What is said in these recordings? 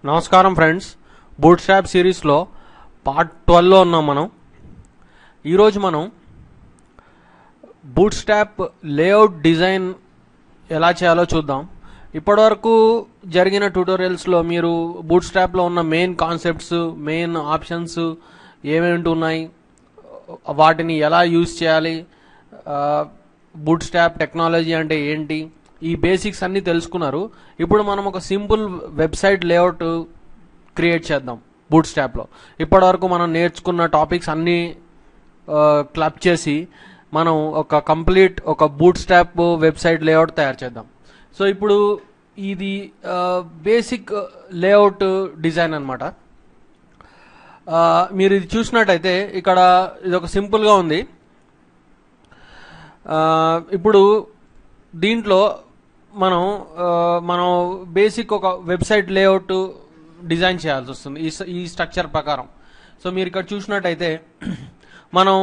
నమస్కారం friends, boot strap సిరీస్లో part 12లో ఉన్నాం. ఈరోజు మనం బూట్ స్ట్రాప్ లేఅవుట్ డిజైన్ ఎలా చేయాలో చూద్దాం. ఇప్పటివరకు జరిగిన ట్యూటోరియల్స్లో మీరు బూట్ స్ట్రాప్లో ఉన్న మెయిన్ కాన్సెప్ట్స్, మెయిన్ ఆప్షన్స్ ఏమేమి ఉన్నాయి, వాటిని ఎలా యూజ్ చేయాలి, బూట్ స్ట్రాప్ టెక్నాలజీ అంటే ఏంటి, ఈ బేసిక్స్ అన్నీ తెలుసుకున్నారు. ఇప్పుడు మనం ఒక సింపుల్ వెబ్సైట్ లేఅవుట్ క్రియేట్ చేద్దాం బూట్ స్ట్రాప్లో. ఇప్పటివరకు మనం నేర్చుకున్న టాపిక్స్ అన్నీ క్లబ్ చేసి మనం ఒక కంప్లీట్ ఒక బూట్ స్ట్రాప్ వెబ్సైట్ లేఅవుట్ తయారు చేద్దాం. సో ఇప్పుడు ఇది బేసిక్ లేఅవుట్ డిజైన్ అన్నమాట. మీరు ఇది చూసినట్టయితే ఇక్కడ ఇది ఒక సింపుల్గా ఉంది. ఇప్పుడు దీంట్లో మనం బేసిక్ ఒక వెబ్సైట్ లేఅవుట్ డిజైన్ చేయాల్సి వస్తుంది ఈ స్ట్రక్చర్ ప్రకారం. సో మీరు ఇక్కడ చూసినట్టయితే మనం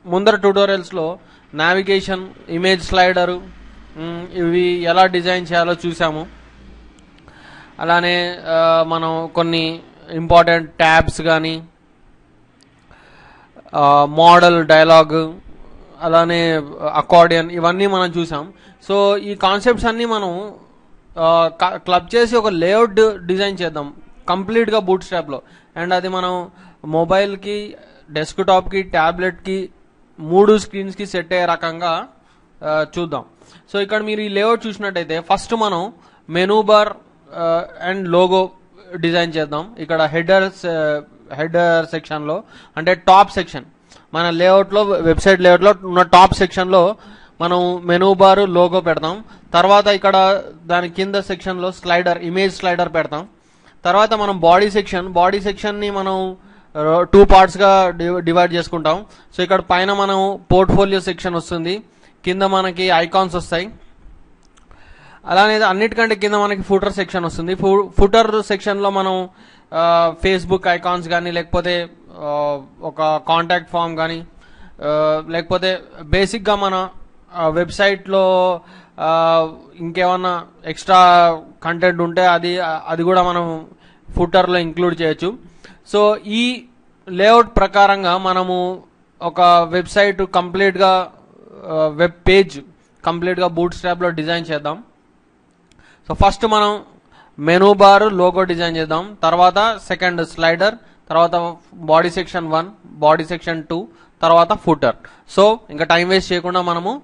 ముందర ట్యూటోరియల్స్లో నావిగేషన్, ఇమేజ్ స్లైడరు ఇవి ఎలా డిజైన్ చేయాలో చూసాము. అలానే మనం కొన్ని ఇంపార్టెంట్ ట్యాబ్స్ కానీ, మోడల్, డైలాగ్, అలానే అకార్డియన్, ఇవన్నీ మనం చూసాం. సో ఈ కాన్సెప్ట్స్ అన్నీ మనం క్లబ్ చేసి ఒక లేఅవుట్ డిజైన్ చేద్దాం కంప్లీట్గా బూట్ స్ట్రాప్లో. అండ్ అది మనం మొబైల్కి, డెస్క్టాప్కి, ట్యాబ్లెట్కి, 3 స్క్రీన్స్కి సెట్ అయ్యే రకంగా చూద్దాం. సో ఇక్కడ మీరు ఈ లేఅవుట్ చూసినట్టయితే ఫస్ట్ మనం menu bar and logo design చేద్దాం. ఇక్కడ హెడర్ సెక్షన్లో, అంటే టాప్ సెక్షన్, మన లేఅవుట్లో, వెబ్సైట్ లేఅవుట్లో ఉన్న టాప్ సెక్షన్లో మనం మెనూ బార్, లోగో పెడతాం. తర్వాత ఇక్కడ దాని కింద సెక్షన్లో స్లైడర్, ఇమేజ్ స్లైడర్ పెడతాం. తర్వాత మనం బాడీ సెక్షన్ని మనం 2 పార్ట్స్గా డివైడ్ చేసుకుంటాం. సో ఇక్కడ పైన మనం పోర్ట్ఫోలియో సెక్షన్ వస్తుంది, కింద మనకి ఐకాన్స్ వస్తాయి. అలానే అన్నిటికంటే కింద మనకి ఫుటర్ సెక్షన్ వస్తుంది. ఫుటర్ సెక్షన్లో మనం ఫేస్బుక్ ఐకాన్స్ కానీ, లేకపోతే ఒక కాంటాక్ట్ ఫామ్ కానీ, లేకపోతే బేసిక్గా మన వెబ్సైట్లో ఇంకేమన్నా ఎక్స్ట్రా కంటెంట్ ఉంటే అది కూడా మనం ఫుటర్లో ఇంక్లూడ్ చేయొచ్చు. సో ఈ లేఅవుట్ ప్రకారంగా మనము ఒక వెబ్సైట్ కంప్లీట్గా, వెబ్ పేజ్ కంప్లీట్గా బూట్ స్ట్రాప్లో డిజైన్ చేద్దాం. సో ఫస్ట్ మనం మెనూ బార్, లోగో డిజైన్ చేద్దాం. తర్వాత సెకండ్ స్లైడర్, తర్వాత బాడీ సెక్షన్ 1, బాడీ సెక్షన్ 2, తర్వాత ఫుటర్. సో ఇంకా టైం వేస్ట్ చేయకుండా మనము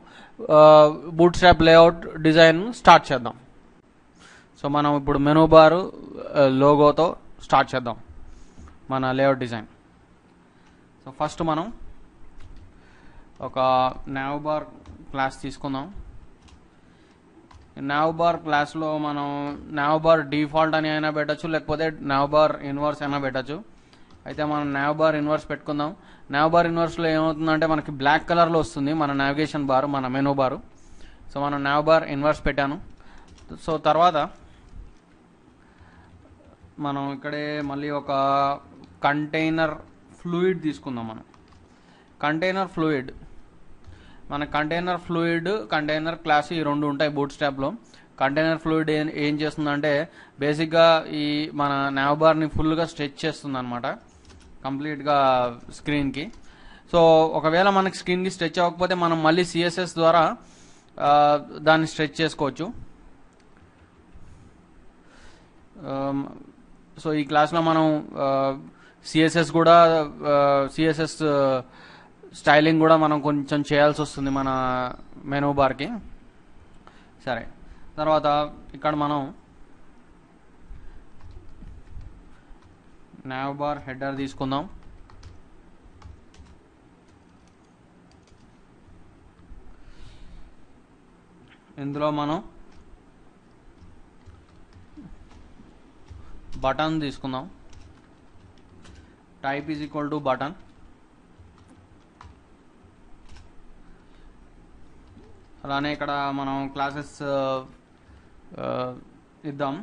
boot strap layout design start చేద్దాం. సో మనం ఇప్పుడు మెనూ బార్, లోగోతో స్టార్ట్ చేద్దాం మన లేఅవుట్ డిజైన్. సో ఫస్ట్ మనం ఒక nav బార్ క్లాస్ తీసుకుందాం. nav బార్ క్లాస్లో మనం nav బార్ డిఫాల్ట్ అని అయినా పెట్టచ్చు, లేకపోతే nav బార్ ఇన్వర్స్ అయినా పెట్టచ్చు. అయితే మనం nav బార్ ఇన్వర్స్ పెట్టుకుందాం. nav బార్ ఇన్వర్స్లో ఏమవుతుందంటే మనకి బ్లాక్ కలర్లో వస్తుంది మన నావిగేషన్ బార్, మన మెనూ బారు. సో మనం nav బార్ ఇన్వర్స్ పెట్టాను. సో తర్వాత మనం ఇక్కడే మళ్ళీ ఒక కంటైనర్ ఫ్లూయిడ్ తీసుకుందాం. మనం కంటైనర్ ఫ్లూయిడ్, మన కంటైనర్ క్లాస్ ఈ 2 ఉంటాయి బూట్ స్ట్రాప్లో. కంటైనర్ ఫ్లూయిడ్ ఏం చేస్తుందంటే బేసిక్గా ఈ మన nav బార్ని ఫుల్గా స్ట్రెచ్ చేస్తుంది అనమాట, కంప్లీట్గా స్క్రీన్కి. సో ఒకవేళ మనకి స్క్రీన్కి స్ట్రెచ్ అవ్వకపోతే మనం మళ్ళీ CSS ద్వారా దాన్ని స్ట్రెచ్ చేసుకోవచ్చు. సో ఈ క్లాస్లో మనం CSS స్టైలింగ్ కూడా మనం కొంచెం చేయాల్సి వస్తుంది మన మెనూ బార్కి. సరే, తర్వాత ఇక్కడ మనం nav బార్ హెడర్ తీసుకుందాం. ఇందులో మనం బటన్ తీసుకుందాం. Type is equal to button. అలానే ఇక్కడ మనం క్లాసెస్ ఇద్దాం.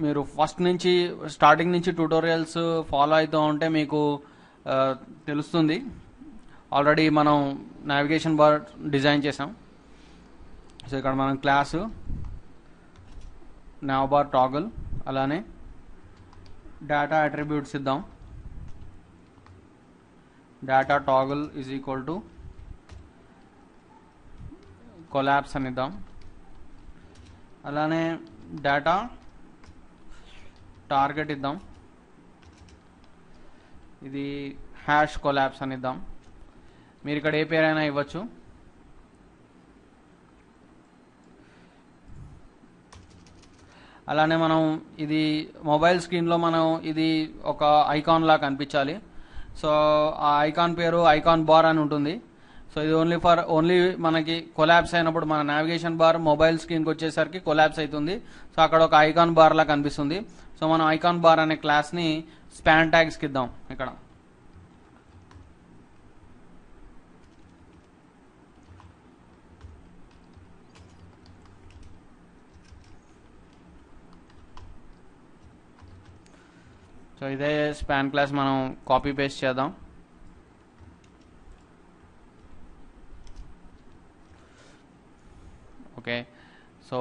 మీరు స్టార్టింగ్ నుంచి ట్యూటోరియల్స్ ఫాలో అవుతూ ఉంటే మీకు తెలుస్తుంది. ఆల్రెడీ మనం నావిగేషన్ బార్ డిజైన్ చేసాం. సో ఇక్కడ మనం క్లాసు navbar toggle అలానే డేటా అట్రిబ్యూట్స్ ఇద్దాం. Data toggle is equal to collapse అని ఇద్దాం. అలానే డేటా టార్గెట్ ఇద్దాం. ఇది హ్యాష్ కొలాప్స్ అని ఇద్దాం. మీరు ఇక్కడ ఏ పేరైనా ఇవ్వచ్చు. అలానే మనం ఇది మొబైల్ స్క్రీన్లో మనం ఇది ఒక ఐకాన్ లా కనిపించాలి. సో ఆ ఐకాన్ పేరు ఐకాన్ బార్ అని ఉంటుంది. సో ఇది ఓన్లీ మనకి కొలాప్స్ అయినప్పుడు మన నావిగేషన్ బార్ మొబైల్ స్క్రీన్కి వచ్చేసరికి కొలాప్స్ అవుతుంది. సో అక్కడ ఒక ఐకాన్ బార్ లా కనిపిస్తుంది. సో మనం ఐకాన్ బార్ అనే క్లాస్ని స్పాన్ ట్యాగ్స్కి ఇద్దాం. ఇక్కడ సో ఇదే స్పాన్ క్లాస్ మనం కాపీ పేస్ట్ చేద్దాం. ఓకే, సో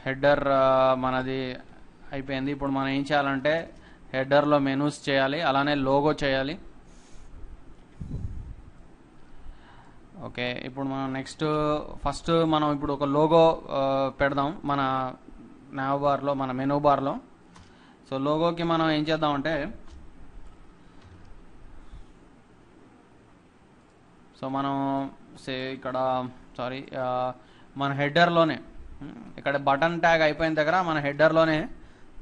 హెడర్ మనది అయిపోయింది. ఇప్పుడు మనం ఏం చేయాలంటే హెడర్లో మెనూస్ చేయాలి, అలానే లోగో చేయాలి. ఓకే, ఇప్పుడు మనం ఫస్ట్ మనం ఇప్పుడు ఒక లోగో పెడదాం మన నావ్బార్లో, మన మెనూ బార్లో. సో లోగోకి మనం ఏం చేద్దామంటే సో మనం ఇక్కడ మన హెడర్లోనే ఇక్కడ బటన్ ట్యాగ్ అయిపోయిన దగ్గర మన హెడర్లోనే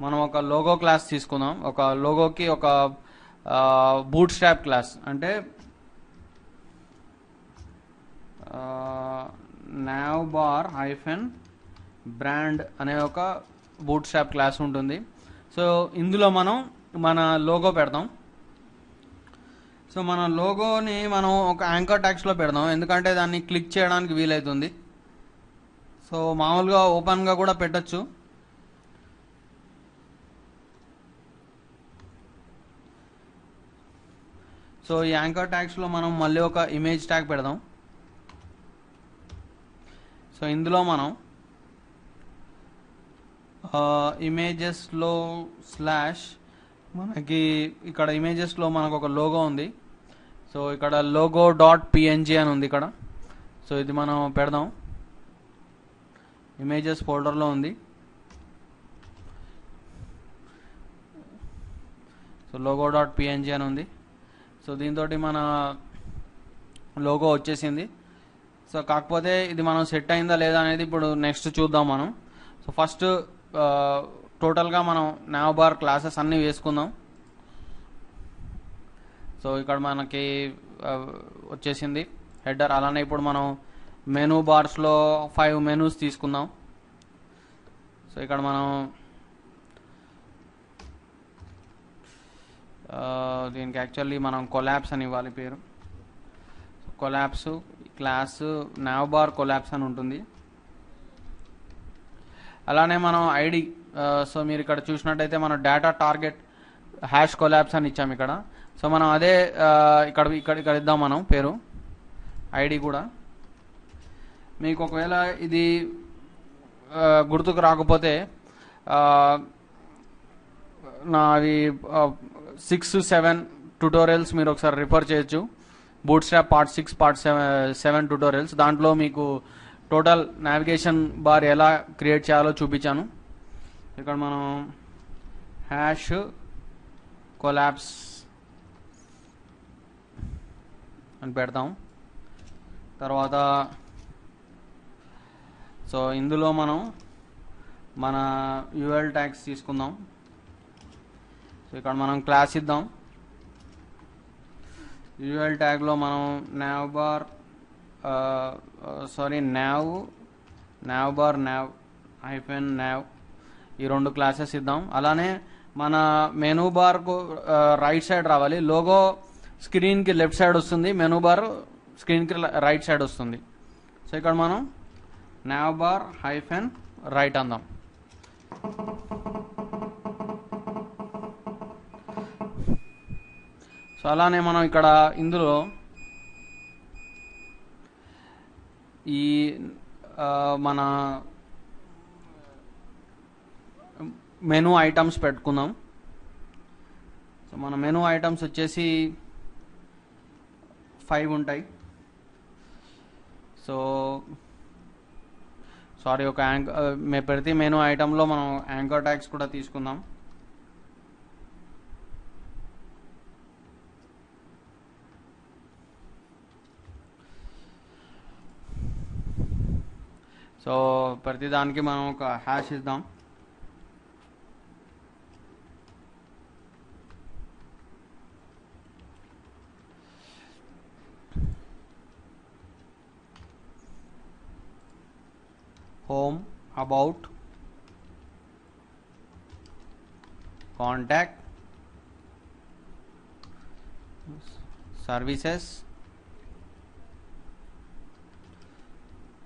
మనం ఒక లోగో క్లాస్ తీసుకుందాం. ఒక లోగోకి ఒక బూట్ స్ట్రాప్ క్లాస్ అంటే navbar -brand అనే ఒక బూట్ స్ట్రాప్ క్లాస్ ఉంటుంది. సో ఇందులో మనం మన లోగో పెడదాం. సో మన లోగోని మనం ఒక యాంకర్ ట్యాగ్స్లో పెడదాం, ఎందుకంటే దాన్ని క్లిక్ చేయడానికి వీలవుతుంది. సో మామూలుగా ఓపెన్గా కూడా పెట్టచ్చు. సో ఈ యాంకర్ ట్యాగ్స్లో మనం మళ్ళీ ఒక ఇమేజ్ ట్యాగ్ పెడదాం. సో ఇందులో మనం ఇమేజెస్లో మనకి ఇక్కడ ఇమేజెస్లో మనకు ఒక లోగో ఉంది. సో ఇక్కడ logo.png అని ఉంది ఇక్కడ. సో ఇది మనం పెడదాం. ఇమేజెస్ ఫోల్డర్లో ఉంది. సో logo.png అని ఉంది. సో దీంతో మన లోగో వచ్చేసింది. సో కాకపోతే ఇది మనం సెట్ అయిందా లేదా అనేది ఇప్పుడు నెక్స్ట్ చూద్దాం మనం. సో ఫస్ట్ టోటల్గా మనం నావ్బార్ క్లాసెస్ అన్నీ వేసుకుందాం. సో ఇక్కడ మనకి వచ్చేసింది హెడర్. అలానే ఇప్పుడు మనం మెనూ బార్స్లో 5 మెనూస్ తీసుకుందాం. సో ఇక్కడ మనం దీనికి యాక్చువల్లీ మనం కొలాప్స్ అని ఇవ్వాలి పేరు. కొలాప్స్ క్లాస్ నావ్బార్ కొలాప్స్ అని ఉంటుంది. అలానే మనం ఐడి సో మీరు ఇక్కడ చూసినట్టయితే మనం డేటా టార్గెట్ హ్యాష్ కొలాప్స్ అని ఇచ్చాము ఇక్కడ. సో మనం అదే ఇక్కడ ఇద్దాం మనం పేరు ఐడి కూడా. మీకు ఒకవేళ ఇది గుర్తుకు రాకపోతే నాది 6-7 ట్యుటోరియల్స్ మీరు ఒకసారి రిఫర్ చేయొచ్చు. Boot strap part 6 part 7 tutorials. దాంట్లో మీకు టోటల్ నావిగేషన్ బార్ ఎలా క్రియేట్ చేయాలో చూపించాను. ఇక్కడ మనం హ్యాష్ కొలాప్స్ అని పెడతాం. తర్వాత సో ఇందులో మనం మన యూఎల్ ట్యాగ్స్ తీసుకుందాం. సో ఇక్కడ మనం క్లాస్ ఇద్దాం. యూఎల్ ట్యాగ్లో మనం navbar -nav ఈ 2 క్లాసెస్ ఇద్దాం. అలానే మన మెనూ బార్కు రైట్ సైడ్ రావాలి. లోగో స్క్రీన్కి లెఫ్ట్ సైడ్ వస్తుంది, మెనూ బార్ స్క్రీన్కి రైట్ సైడ్ వస్తుంది. సో ఇక్కడ మనం navbar -right అందాం. సో అలానే మనం ఇక్కడ ఇందులో ఈ మన మెనూ ఐటమ్స్ పెట్టుకుందాం. సో మన మెనూ ఐటమ్స్ వచ్చేసి 5 ఉంటాయి. సో సారీ, ఒక ప్రతి మెనూ ఐటంలో మనం యాంకర్ ట్యాగ్స్ కూడా తీసుకుందాం. సో ప్రతి దానికి మనం ఒక హ్యాష్ ఇద్దాం. home, about, contact, services,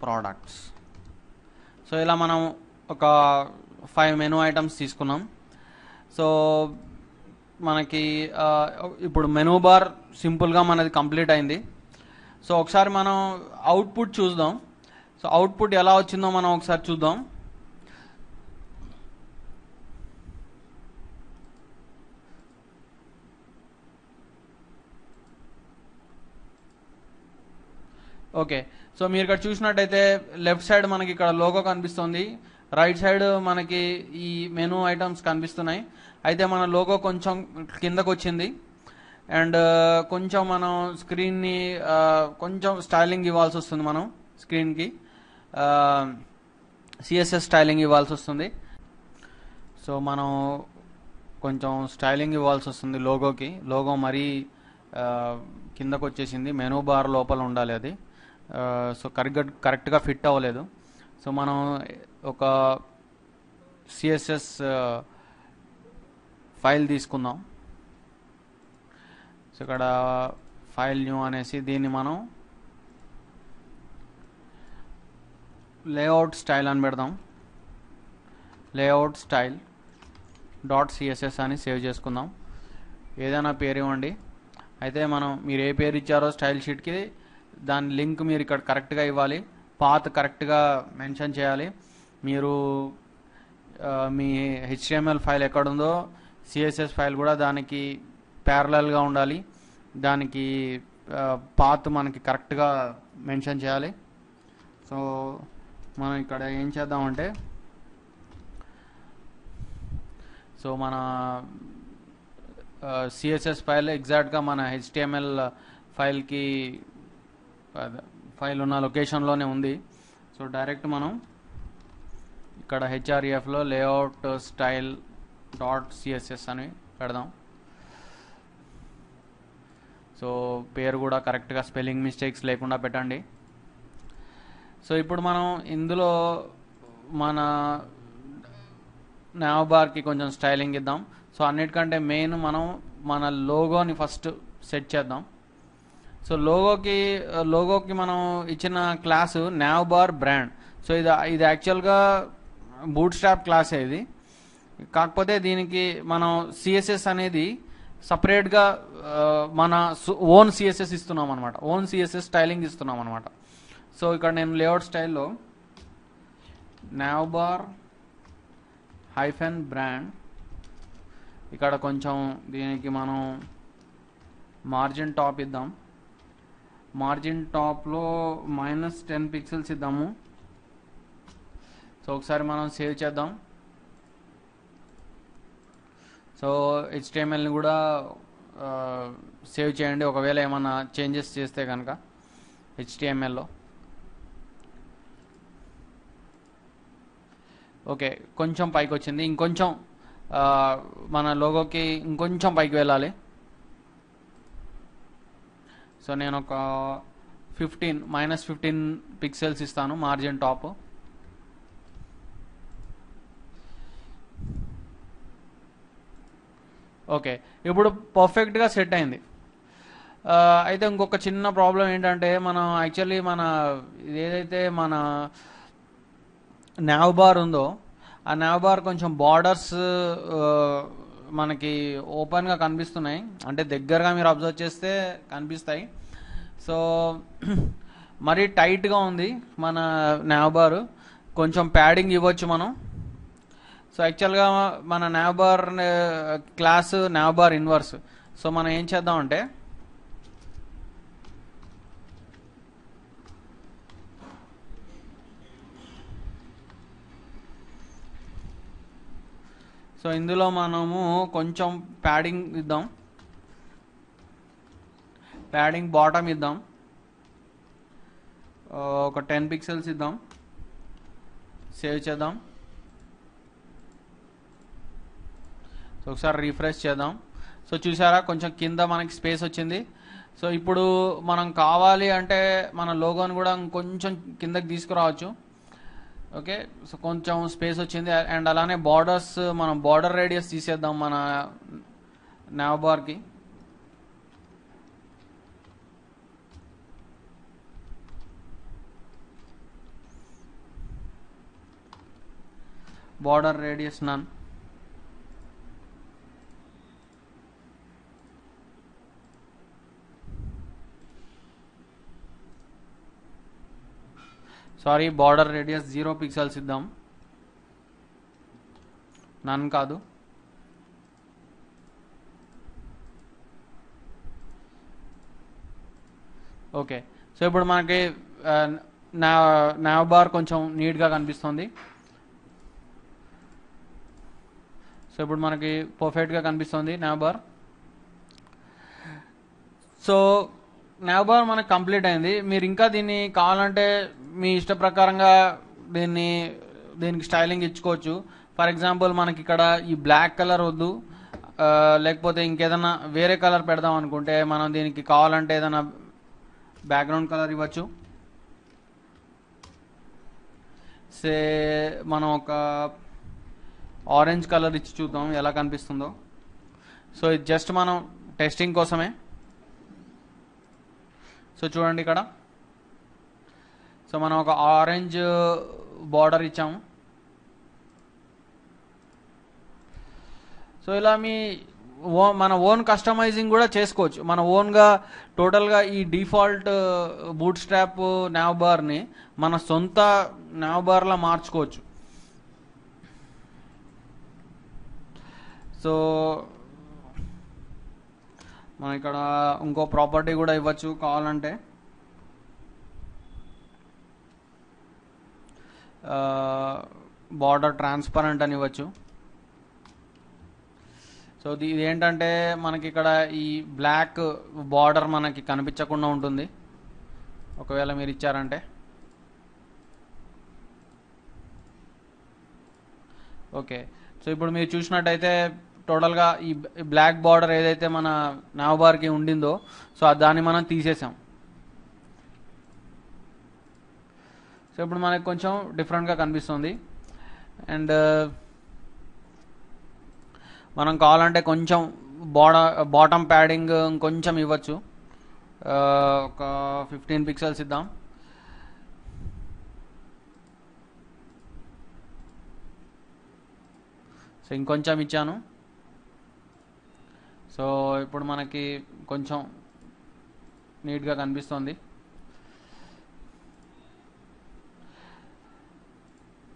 products. So ఇలా మనం ఒక 5 మెనూ ఐటమ్స్ తీసుకున్నాం. సో మనకి ఇప్పుడు మెనూ బార్ సింపుల్గా మనది కంప్లీట్ అయింది. సో ఒకసారి మనం అవుట్పుట్ చూద్దాం. సో అవుట్పుట్ ఎలా వచ్చిందో మనం ఒకసారి చూద్దాం. ఓకే, సో మీరు ఇక్కడ చూసినట్టయితే లెఫ్ట్ సైడ్ మనకి ఇక్కడ లోగో కనిపిస్తుంది, రైట్ సైడ్ మనకి ఈ మెనూ ఐటమ్స్ కనిపిస్తున్నాయి. అయితే మన లోగో కొంచెం కిందకు వచ్చింది అండ్ కొంచెం మనం స్క్రీన్ని కొంచెం స్టైలింగ్ ఇవ్వాల్సి వస్తుంది. మనం స్క్రీన్కి సిఎస్ఎస్ స్టైలింగ్ ఇవ్వాల్సి వస్తుంది. సో మనం కొంచెం స్టైలింగ్ ఇవ్వాల్సి వస్తుంది లోగోకి. లోగో మరీ కిందకు వచ్చేసింది, మెనూ బార్ లోపల ఉండాలి అది. సో కరెక్ట్గా ఫిట్ అవ్వలేదు. సో మనం ఒక సిఎస్ఎస్ ఫైల్ తీసుకుందాం. సో ఇక్కడ ఫైల్ న్యూ అనేసి దీన్ని మనం లేఅవుట్ స్టైల్ అని పెడదాం. లేఅవుట్ స్టైల్ .css అని సేవ్ చేసుకుందాం. ఏదైనా పేరు ఇవ్వండి. అయితే మీరు ఏ పేరు ఇచ్చారో స్టైల్ షీట్కి దాని లింక్ మీరు ఇక్కడ కరెక్ట్గా ఇవ్వాలి. పాత్ కరెక్ట్గా మెన్షన్ చేయాలి. మీరు మీ HTML ఫైల్ ఎక్కడుందో CSS ఫైల్ కూడా దానికి ప్యారలల్గా ఉండాలి. దానికి పాత్ మనకి కరెక్ట్గా మెన్షన్ చేయాలి. సో మనం ఇక్కడ ఏం చేద్దామంటే, సో మన CSS ఫైల్ ఎగ్జాక్ట్గా మన HTML ఫైల్ ఉన్న లొకేషన్లోనే ఉంది. సో డైరెక్ట్ మనం ఇక్కడ hrefలో లేఅవుట్ స్టైల్ .css అని పెడదాం. సో పేరు కూడా కరెక్ట్గా స్పెల్లింగ్ మిస్టేక్స్ లేకుండా పెట్టండి. సో ఇప్పుడు మనం ఇందులో మన nav బార్కి కొంచెం స్టైలింగ్ ఇద్దాం. సో అన్నిటికంటే మెయిన్ మనం మన లోగోని ఫస్ట్ సెట్ చేద్దాం. సో లోగోకి మనం ఇచ్చిన class nav bar brand. So ఇది యాక్చువల్గా బూట్ స్ట్రాప్ క్లాసే ఇది. కాకపోతే దీనికి మనం CSS అనేది సపరేట్గా మన ఓన్ CSS ఇస్తున్నాం అనమాట. ఓన్ CSS స్టైలింగ్ ఇస్తున్నాం అనమాట. సో ఇక్కడ నేను లేఅవుట్ స్టైల్లో nav bar -brand, ఇక్కడ కొంచెం దీనికి మనం మార్జిన్ టాప్ ఇద్దాం. మార్జిన్ టాప్లో -10 పిక్సెల్స్ ఇద్దాము. సో ఒకసారి మనం సేవ్ చేద్దాం. సో HTMLని కూడా సేవ్ చేయండి ఒకవేళ ఏమైనా చేంజెస్ చేస్తే కనుక HTMLలో. ఓకే, కొంచెం పైకి వచ్చింది. ఇంకొంచెం మన లోగోకి ఇంకొంచెం పైకి వెళ్ళాలి. సో నేను ఒక -15 పిక్సెల్స్ ఇస్తాను మార్జిన్ టాప్. ఓకే, ఇప్పుడు పర్ఫెక్ట్గా సెట్ అయింది. అయితే ఇంకొక చిన్న ప్రాబ్లం ఏంటంటే, మనం యాక్చువల్లీ ఏదైతే మన nav బార్ ఉందో ఆ nav బార్ కొంచెం బార్డర్స్ మనకి ఓపెన్గా కనిపిస్తున్నాయి. అంటే దగ్గరగా మీరు అబ్జర్వ్ చేస్తే కనిపిస్తాయి. సో మరీ టైట్గా ఉంది మన nav బార్. కొంచెం ప్యాడింగ్ ఇవ్వచ్చు మనం. సో యాక్చువల్గా మన నావ్బార్ క్లాస్ నావ్బార్ ఇన్వర్స్. సో మనం ఏం చేద్దామంటే సో ఇందులో మనము కొంచెం ప్యాడింగ్ ఇద్దాం, ప్యాడింగ్ బాటమ్ ఇద్దాం, ఒక 10 పిక్సెల్స్ ఇద్దాం, సేవ్ చేద్దాం. సో ఒకసారి రిఫ్రెష్ చేద్దాం. సో చూసారా కొంచెం కింద మనకి స్పేస్ వచ్చింది. సో ఇప్పుడు మనం కావాలి అంటే మన లోగోని కూడా కొంచెం కిందకి తీసుకురావచ్చు. ఓకే, సో కొంచెం స్పేస్ వచ్చింది. అండ్ అలానే బార్డర్స్, మనం బార్డర్ రేడియస్ తీసేద్దాం మన నావ్బార్కి. బార్డర్ రేడియస్ నన్. సారీ, బార్డర్ రేడియస్ 0 పిక్సెల్స్ ఇద్దాం, నన్ కాదు. ఓకే, సో ఇప్పుడు మనకి నావ్బార్ కొంచెం నీట్గా కనిపిస్తుంది. సో ఇప్పుడు మనకి పర్ఫెక్ట్గా కనిపిస్తుంది నావ్బార్. సో నావ్బార్ మనకు కంప్లీట్ అయింది. మీరు ఇంకా దీన్ని కావాలంటే మీ ఇష్ట ప్రకారంగా దీనికి స్టైలింగ్ ఇచ్చుకోవచ్చు. ఫర్ ఎగ్జాంపుల్ మనకి ఇక్కడ ఈ బ్లాక్ కలర్ వద్దు, లేకపోతే ఇంకేదైనా వేరే కలర్ పెడదాం అనుకుంటే మనం దీనికి కావాలంటే ఏదైనా బ్యాక్గ్రౌండ్ కలర్ ఇవ్వచ్చు. సే మనం ఒక ఆరెంజ్ కలర్ ఇచ్చి చూద్దాం ఎలా కనిపిస్తుందో. సో ఇది జస్ట్ మనం టెస్టింగ్ కోసమే. సో చూడండి ఇక్కడ, సో మనం ఒక ఆరెంజ్ బార్డర్ ఇచ్చాము. సో ఇలా మన ఓన్ కస్టమైజింగ్ కూడా చేసుకోవచ్చు. మన ఓన్గా టోటల్గా ఈ డిఫాల్ట్ బూట్ స్ట్రాప్ నావ్బార్ని మన సొంత నావ్బార్లా మార్చుకోవచ్చు. సో మనం ఇక్కడ ఇంకో ప్రాపర్టీ కూడా ఇవ్వచ్చు కావాలంటే. బార్డర్ ట్రాన్స్పరెంట్ అని ఇవ్వచ్చు. సో ఇది ఏంటంటే మనకి ఇక్కడ ఈ బ్లాక్ బార్డర్ మనకి కనిపించకుండా ఉంటుంది ఒకవేళ మీరు ఇచ్చారంటే. ఓకే, సో ఇప్పుడు మీరు చూసినట్టయితే టోటల్గా ఈ బ్లాక్ బార్డర్ ఏదైతే మన నావ్బార్కి ఉండిందో సో దాన్ని మనం తీసేసాం. సో ఇప్పుడు మనకి కొంచెం డిఫరెంట్గా కనిపిస్తుంది. అండ్ మనం కావాలంటే కొంచెం బాటమ్ ప్యాడింగ్ కొంచెం ఇవ్వచ్చు, ఒక 15 పిక్సెల్స్ ఇద్దాం. సో ఇంకొంచెం ఇచ్చాను. సో ఇప్పుడు మనకి కొంచెం నీట్గా కనిపిస్తుంది.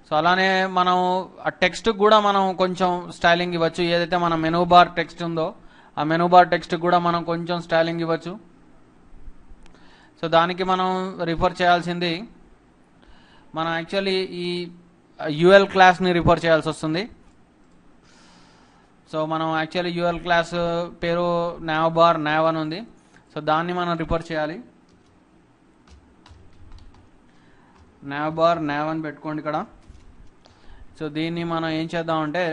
సో అలానే మనం ఆ టెక్స్ట్ కూడా మనం కొంచెం స్టైలింగ్ ఇవ్వచ్చు. ఏదైతే మన మెనూ బార్ టెక్స్ట్ ఉందో ఆ మెనూ బార్ టెక్స్ట్ కూడా మనం కొంచెం స్టైలింగ్ ఇవ్వచ్చు. సో దానికి మనం రిఫర్ చేయాల్సింది మనం యాక్చువల్లీ ఈ యూఎల్ క్లాస్ని రిఫర్ చేయాల్సి వస్తుంది. సో మనం యాక్చువల్లీ యూఎల్ క్లాస్ పేరు నావ్బార్ నావ్ అని ఉంది. సో దాన్ని మనం రిఫర్ చేయాలి. నావ్బార్ నావ్ అని పెట్టుకోండి ఇక్కడ. సో దీన్ని మనం ఏం చేద్దామంటే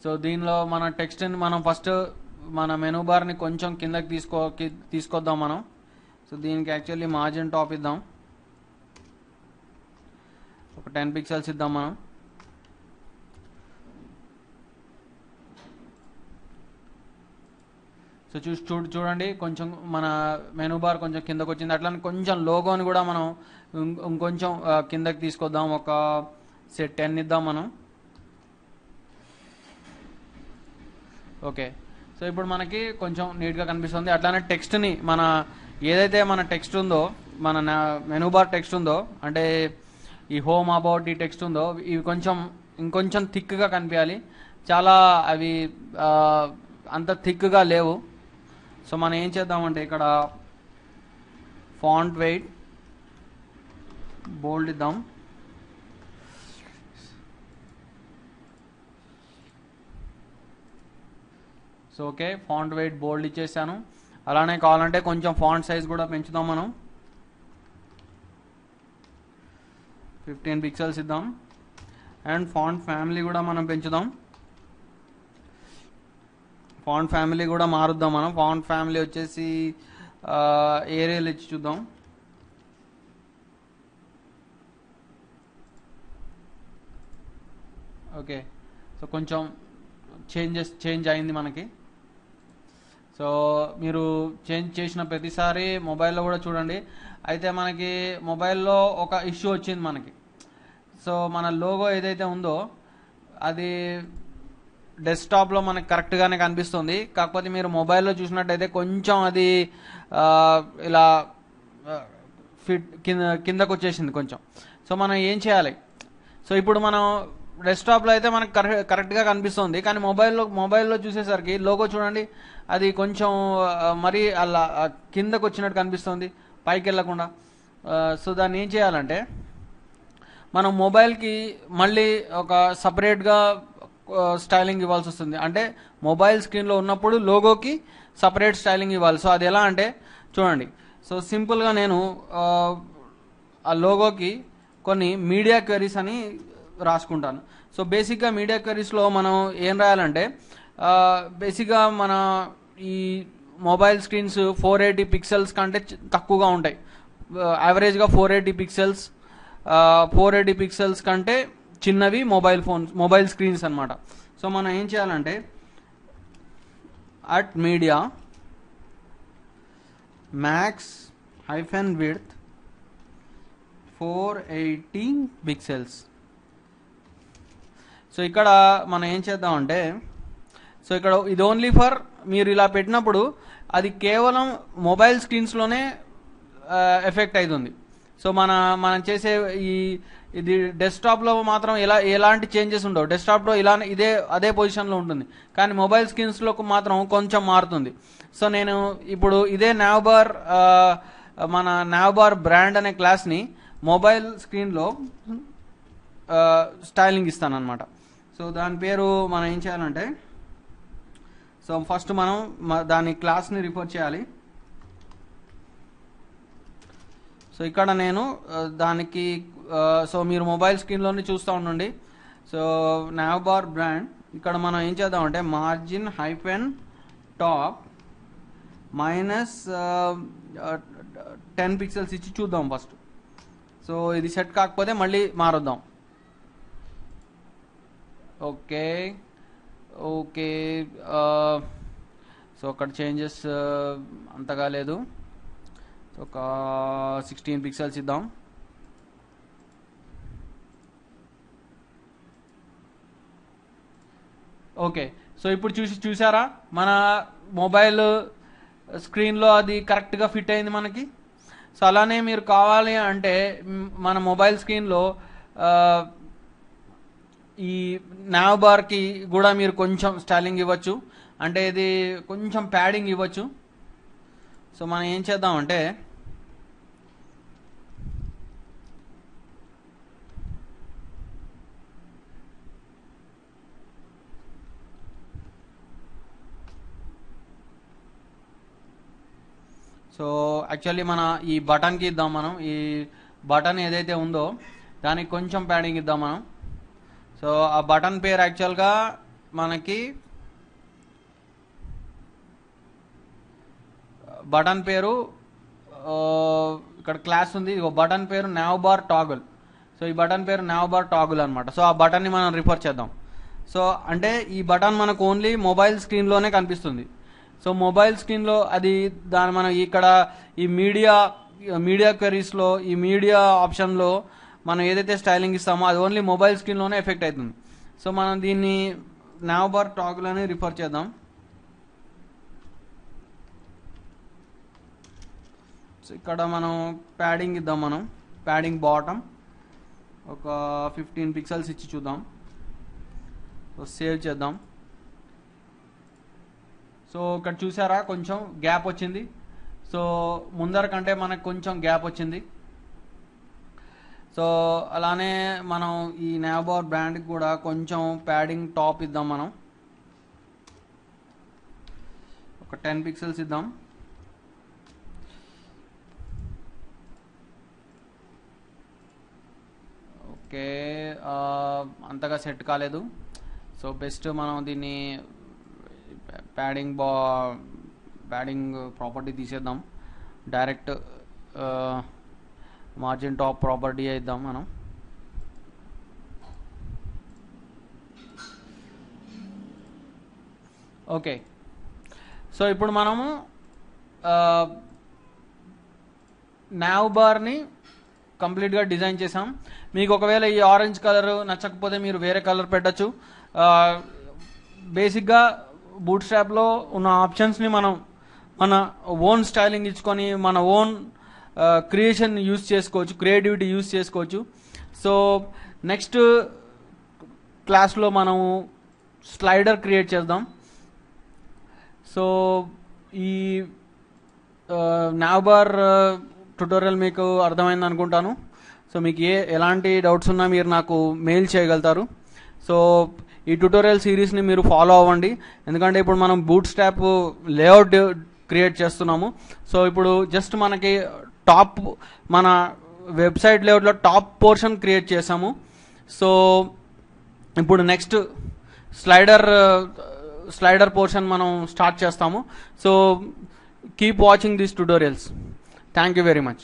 సో దీనిలో మన టెక్స్ట్ని మనం ఫస్ట్ మన మెనూ బార్ని కొంచెం కిందకి తీసుకొద్దాం మనం. సో దీనికి యాక్చువల్లీ మార్జిన్ టాప్ ఇద్దాం, ఒక 10 పిక్సెల్స్ ఇద్దాం మనం. సో చూడండి కొంచెం మన మెనూ బార్ కొంచెం కిందకు వచ్చింది. అట్లా కొంచెం లోగోని కూడా మనం ఇంకొంచెం కిందకి తీసుకొద్దాం, ఒక 10 ఇద్దాం మనం. ఓకే, సో ఇప్పుడు మనకి కొంచెం నీట్గా కనిపిస్తుంది. అట్లానే టెక్స్ట్ని ఏదైతే మన టెక్స్ట్ ఉందో మన మెనూ బార్ టెక్స్ట్ ఉందో అంటే ఈ హోమ్ అబౌట్ ఈ టెక్స్ట్ ఉందో ఇవి కొంచెం ఇంకొంచెం థిక్గా కనిపించాలి. చాలా అవి అంత థిక్గా లేవు. సో మనం ఏం చేద్దామంటే ఇక్కడ ఫాంట్ వెయిట్ బోల్డ్ ఇద్దాం. సో ఓకే, ఫాంట్ వెయిట్ బోల్డ్ ఇచ్చేసాను. అలానే కావాలంటే కొంచెం ఫాంట్ సైజ్ కూడా పెంచుదాం. మనం 15 పిక్సెల్స్ ఇద్దాం. అండ్ ఫాంట్ ఫ్యామిలీ కూడా మనం పెంచుదాం. ఫాంట్ ఫ్యామిలీ కూడా మారుద్దాం. మనం ఫాంట్ ఫ్యామిలీ వచ్చేసి ఏరియల్ ఇచ్చి చూద్దాం. ఓకే, సో కొంచెం చేంజ్ అయింది మనకి. సో మీరు చేంజ్ చేసిన ప్రతిసారి మొబైల్లో కూడా చూడండి. అయితే మనకి మొబైల్లో ఒక ఇష్యూ వచ్చింది మనకి. సో మన లోగో ఏదైతే ఉందో అది డెస్క్టాప్లో మనకి కరెక్ట్గానే కనిపిస్తుంది. కాకపోతే మీరు మొబైల్లో చూసినట్టయితే కొంచెం అది ఇలా కిందకు వచ్చేసింది కొంచెం. సో మనం ఏం చేయాలి? సో ఇప్పుడు మనం డెస్క్టాప్లో అయితే మనకు కరెక్ట్గా కనిపిస్తుంది, కానీ మొబైల్లో చూసేసరికి లోగో చూడండి అది కొంచెం మరీ అలా కిందకు వచ్చినట్టు కనిపిస్తుంది, పైకి వెళ్ళకుండా. సో దాన్ని ఏం చేయాలంటే మనం మొబైల్కి మళ్ళీ ఒక సపరేట్గా స్టైలింగ్ ఇవ్వాల్సి వస్తుంది. అంటే మొబైల్ స్క్రీన్లో ఉన్నప్పుడు లోగోకి సపరేట్ స్టైలింగ్ ఇవ్వాలి. సో అది ఎలా అంటే చూడండి. సో సింపుల్గా నేను ఆ లోగోకి కొన్ని మీడియా క్వెరీస్ అని రాసుకుంటాను. సో బేసిక్గా మీడియా క్వెరీస్లో మనం ఏం రాయాలంటే బేసిక్గా మన ఈ మొబైల్ స్క్రీన్స్ 480 పిక్సెల్స్ కంటే తక్కువగా ఉంటాయి. యావరేజ్గా 480 పిక్సెల్స్ 480 పిక్సెల్స్ కంటే చిన్నవి మొబైల్ స్క్రీన్స్ అనమాట. సో మనం ఏం చేయాలంటే at media max -width 480 pixels. So ఇక్కడ మనం ఏం చేద్దామంటే సో ఇక్కడ ఇది ఓన్లీ ఫర్ మీరు ఇలా పెట్టినప్పుడు అది కేవలం మొబైల్ స్క్రీన్స్లోనే ఎఫెక్ట్ అవుతుంది. సో మనం చేసే ఇది డెస్క్టాప్లో మాత్రం ఎలాంటి చేంజెస్ ఉండవు. డెస్క్టాప్లో అదే పొజిషన్లో ఉంటుంది, కానీ మొబైల్ స్క్రీన్స్లో మాత్రం కొంచెం మారుతుంది. సో నేను ఇప్పుడు ఇదే మన నావ్బార్ బ్రాండ్ అనే క్లాస్ని మొబైల్ స్క్రీన్లో స్టైలింగ్ ఇస్తాను అనమాట. సో దాని పేరు మనం ఏం చేయాలంటే సో ఫస్ట్ మనం దాని క్లాస్ని రిఫర్ చేయాలి. సో ఇక్కడ నేను దానికి సో మీరు మొబైల్ స్క్రీన్లోనే చూస్తూ ఉండండి. సో నావ్బార్ బ్రాండ్ ఇక్కడ మనం ఏం చేద్దామంటే మార్జిన్ -top -10 పిక్సెల్స్ ఇచ్చి చూద్దాం ఫస్ట్. సో ఇది సెట్ కాకపోతే మళ్ళీ మారుద్దాం. ఓకే ఓకే సో అక్కడ చేంజెస్ అంతగా లేదు. సో ఒక 16 పిక్సెల్స్ ఇద్దాం. ఓకే, సో ఇప్పుడు చూసారా మన మొబైల్ స్క్రీన్లో అది కరెక్ట్గా ఫిట్ అయింది మనకి. సో అలానే మీరు కావాలి అంటే మన మొబైల్ స్క్రీన్లో ఈ నావ్బార్కి కూడా మీరు కొంచెం స్టైలింగ్ ఇవ్వచ్చు, అంటే ఇది కొంచెం ప్యాడింగ్ ఇవ్వచ్చు. సో మనం ఏం చేద్దామంటే సో యాక్చువల్లీ మన ఈ బటన్కి ఇద్దాం. మనం ఈ బటన్ ఏదైతే ఉందో దానికి కొంచెం ప్యాడింగ్ ఇద్దాం మనం. సో ఆ బటన్ పేరు యాక్చువల్గా మనకి బటన్ పేరు ఇక్కడ క్లాస్ ఉంది, బటన్ పేరు నావ్బార్ టాగుల్. సో ఈ బటన్ పేరు నావ్బార్ టాగుల్ అనమాట. సో ఆ బటన్ని మనం రిఫర్ చేద్దాం. సో అంటే ఈ బటన్ మనకు ఓన్లీ మొబైల్ స్క్రీన్లోనే కనిపిస్తుంది. సో మొబైల్ స్క్రీన్లో అది మనం ఇక్కడ ఈ మీడియా క్వెరీస్లో ఈ మీడియా ఆప్షన్లో మనం ఏదైతే స్టైలింగ్ ఇస్తామో అది ఓన్లీ మొబైల్ స్క్రీన్లోనే ఎఫెక్ట్ అవుతుంది. సో మనం దీన్ని నావ్బార్ టాగుల్ అని రిఫర్ చేద్దాం. సో ఇక్కడ మనం ప్యాడింగ్ ఇద్దాం. మనం ప్యాడింగ్ బాటమ్ ఒక 15 పిక్సెల్స్ ఇచ్చి చూద్దాం. సో సేవ్ చేద్దాం. సో ఇక్కడ చూసారా కొంచెం గ్యాప్ వచ్చింది. సో ముందర కంటే మనకు కొంచెం గ్యాప్ వచ్చింది. సో అలానే మనం ఈ నావ్బార్ బ్రాండ్కి కూడా కొంచెం ప్యాడింగ్ టాప్ ఇద్దాం. మనం ఒక 10 పిక్సెల్స్ ఇద్దాం. ఓకే, అంతగా సెట్ కాలేదు. సో బెస్ట్ మనం దీన్ని ప్యాడింగ్ ప్రాపర్టీ తీసేద్దాం. డైరెక్ట్ మార్జిన్ టాప్ ప్రాపర్టీ ఇద్దాం మనం. ఓకే, సో ఇప్పుడు మనము నావ్ బార్ని కంప్లీట్గా డిజైన్ చేసాం. మీకు ఒకవేళ ఈ ఆరెంజ్ కలర్ నచ్చకపోతే మీరు వేరే కలర్ పెట్టచ్చు. బేసిక్గా బూట్ స్ట్రాప్లో ఉన్న ఆప్షన్స్ని మనం మన ఓన్ స్టైలింగ్ ఇచ్చుకొని మన ఓన్ క్రియేషన్ యూజ్ చేసుకోవచ్చు, క్రియేటివిటీ యూజ్ చేసుకోవచ్చు. సో నెక్స్ట్ క్లాస్లో మనము స్లైడర్ క్రియేట్ చేద్దాం. సో ఈ నావ్బార్ ట్యుటోరియల్ మీకు అర్థమైంది అనుకుంటాను. సో మీకు ఎలాంటి డౌట్స్ ఉన్నా మీరు నాకు మెయిల్ చేయగలుగుతారు. సో ఈ ట్యుటోరియల్ సిరీస్ని మీరు ఫాలో అవ్వండి, ఎందుకంటే ఇప్పుడు మనం బూట్ స్ట్రాప్ లేఅవుట్ క్రియేట్ చేస్తున్నాము. సో ఇప్పుడు జస్ట్ మనకి టాప్ మన వెబ్సైట్ లేఅవుట్లో టాప్ పోర్షన్ క్రియేట్ చేసాము. సో ఇప్పుడు నెక్స్ట్ స్లైడర్ పోర్షన్ మనం స్టార్ట్ చేస్తాము. So keep watching these tutorials. Thank you very much.